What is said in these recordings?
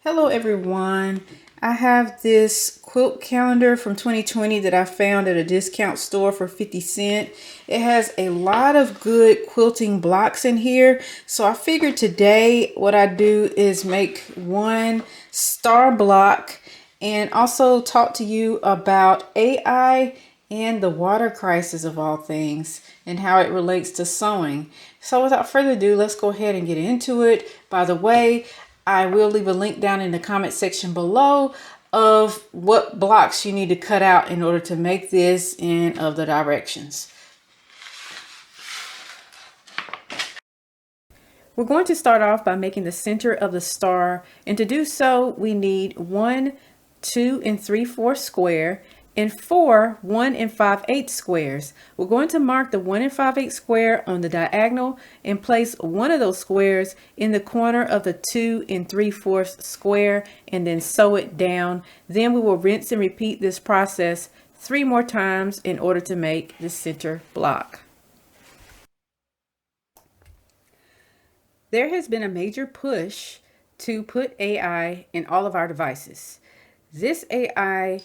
Hello everyone. I have this quilt calendar from 2020 that I found at a discount store for 50 cents. It has a lot of good quilting blocks in here. So I figured today what I do is make one star block and also talk to you about AI and the water crisis of all things and how it relates to sewing. So without further ado, let's go ahead and get into it. By the way, I will leave a link down in the comment section below of what blocks you need to cut out in order to make this and of the directions. We're going to start off by making the center of the star, and to do so we need 1 2 3/4 square and 4 1 5/8 squares. We're going to mark the 1 5/8 square on the diagonal and place one of those squares in the corner of the 2 3/4 square and then sew it down. Then we will rinse and repeat this process 3 more times in order to make the center block. There has been a major push to put AI in all of our devices. This AI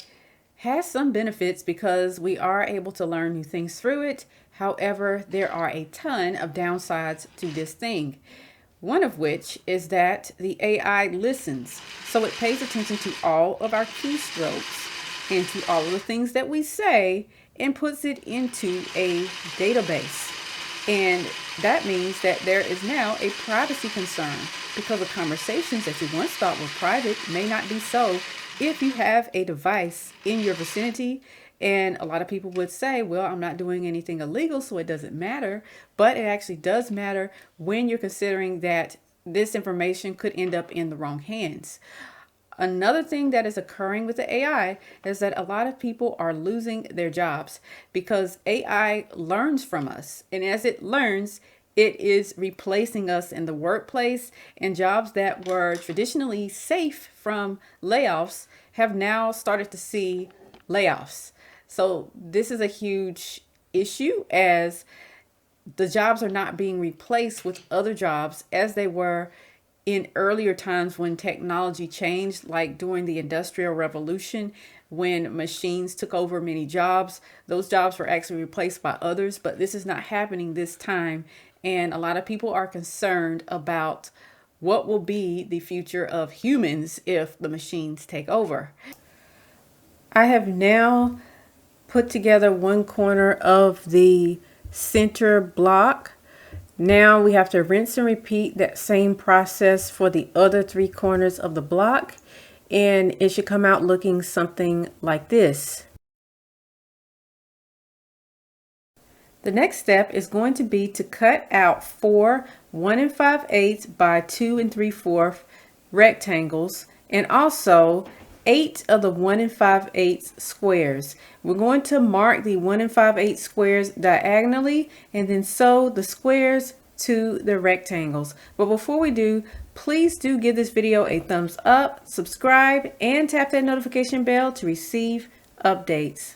has some benefits because we are able to learn new things through it. However, there are a ton of downsides to this thing. One of which is that the AI listens, so it pays attention to all of our keystrokes and to all of the things that we say and puts it into a database. And that means that there is now a privacy concern because the conversations that you once thought were private may not be so if you have a device in your vicinity. And a lot of people would say, well, I'm not doing anything illegal, so it doesn't matter. But it actually does matter when you're considering that this information could end up in the wrong hands. Another thing that is occurring with the AI is that a lot of people are losing their jobs because AI learns from us. And as it learns, it is replacing us in the workplace, and jobs that were traditionally safe from layoffs have now started to see layoffs. So this is a huge issue as the jobs are not being replaced with other jobs as they were in earlier times when technology changed, like during the Industrial Revolution, when machines took over many jobs. Those jobs were actually replaced by others, but this is not happening this time. And a lot of people are concerned about what will be the future of humans if the machines take over. I have now put together one corner of the center block. Now we have to rinse and repeat that same process for the other 3 corners of the block, and it should come out looking something like this. The next step is going to be to cut out 4 1 5/8 by 2 3/4 rectangles and also 8 of the 1 5/8 squares. We're going to mark the 1 5/8 squares diagonally and then sew the squares to the rectangles. But before we do, please do give this video a thumbs up, subscribe, and tap that notification bell to receive updates.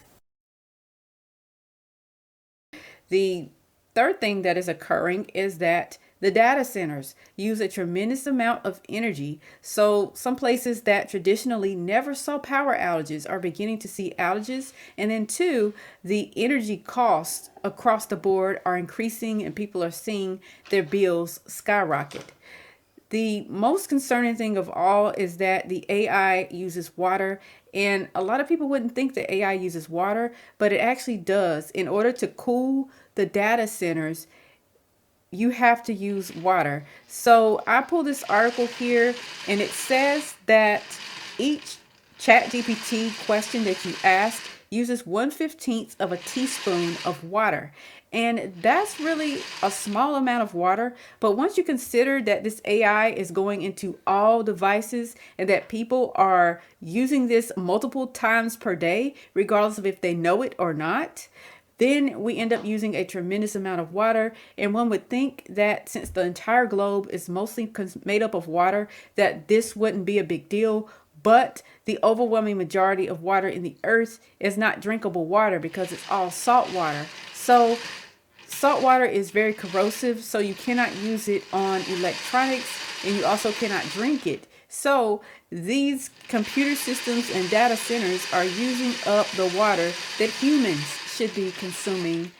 The third thing that is occurring is that the data centers use a tremendous amount of energy. So some places that traditionally never saw power outages are beginning to see outages. And then 2, the energy costs across the board are increasing and people are seeing their bills skyrocket. The most concerning thing of all is that the AI uses water, and a lot of people wouldn't think that AI uses water, but it actually does. In order to cool the data centers, you have to use water. So I pulled this article here, and it says that each ChatGPT question that you ask uses 1/15 of a teaspoon of water. And that's really a small amount of water. But once you consider that this AI is going into all devices and that people are using this multiple times per day, regardless of if they know it or not, then we end up using a tremendous amount of water. And one would think that since the entire globe is mostly made up of water, that this wouldn't be a big deal. But the overwhelming majority of water in the earth is not drinkable water because it's all salt water. So salt water is very corrosive, so you cannot use it on electronics, and you also cannot drink it. So these computer systems and data centers are using up the water that humans should be consuming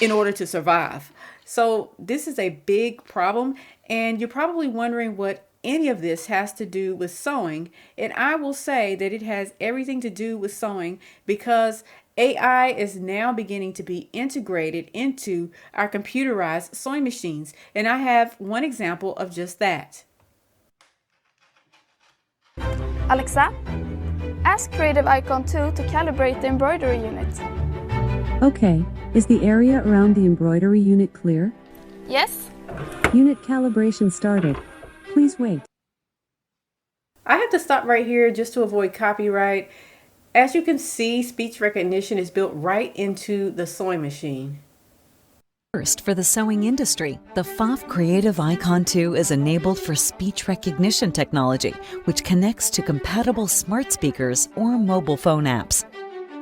in order to survive. So this is a big problem, and you're probably wondering what any of this has to do with sewing. And I will say that it has everything to do with sewing because AI is now beginning to be integrated into our computerized sewing machines. And I have one example of just that. Alexa, ask Creative Icon 2 to calibrate the embroidery unit. Okay, is the area around the embroidery unit clear? Yes? Unit calibration started. Please wait. I have to stop right here just to avoid copyright. As you can see, speech recognition is built right into the sewing machine. First, for the sewing industry, the PFOF Creative Icon 2 is enabled for speech recognition technology, which connects to compatible smart speakers or mobile phone apps.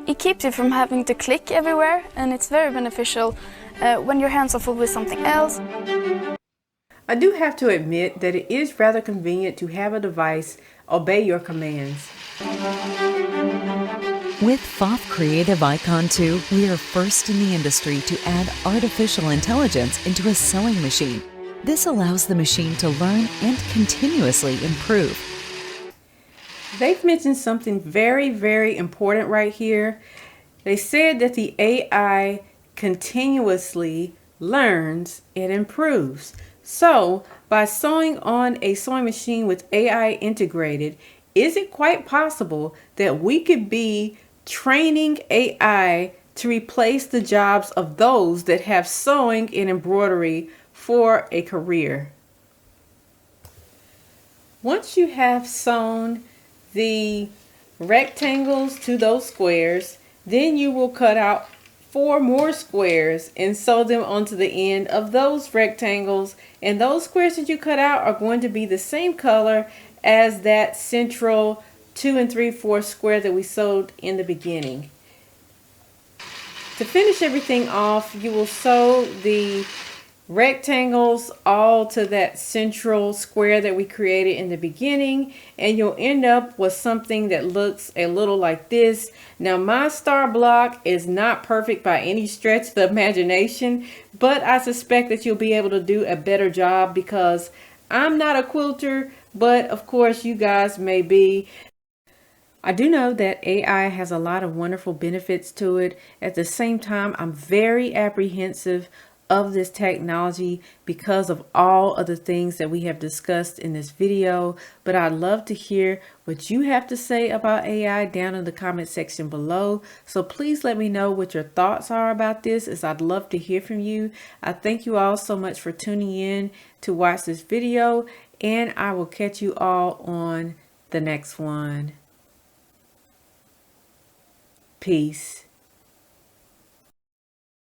It keeps you from having to click everywhere, and it's very beneficial when your hands are full with something else. I do have to admit that it is rather convenient to have a device obey your commands. With PFOF Creative Icon 2, we are first in the industry to add artificial intelligence into a sewing machine. This allows the machine to learn and continuously improve. They've mentioned something very, very important right here. They said that the AI continuously learns and improves. So, by sewing on a sewing machine with AI integrated, is it quite possible that we could be training AI to replace the jobs of those that have sewing and embroidery for a career? Once you have sewn the rectangles to those squares, then you will cut out 4 more squares and sew them onto the end of those rectangles, and those squares that you cut out are going to be the same color as that central 2 3/4 square that we sewed in the beginning. To finish everything off, you will sew the rectangles all to that central square that we created in the beginning, and you'll end up with something that looks a little like this. Now, my star block is not perfect by any stretch of the imagination, but I suspect that you'll be able to do a better job because I'm not a quilter, but of course you guys may be. I do know that AI has a lot of wonderful benefits to it. At the same time, I'm very apprehensive of this technology because of all of the things that we have discussed in this video. But I'd love to hear what you have to say about AI down in the comment section below. So please let me know what your thoughts are about this, as I'd love to hear from you. I thank you all so much for tuning in to watch this video, and I will catch you all on the next one. Peace.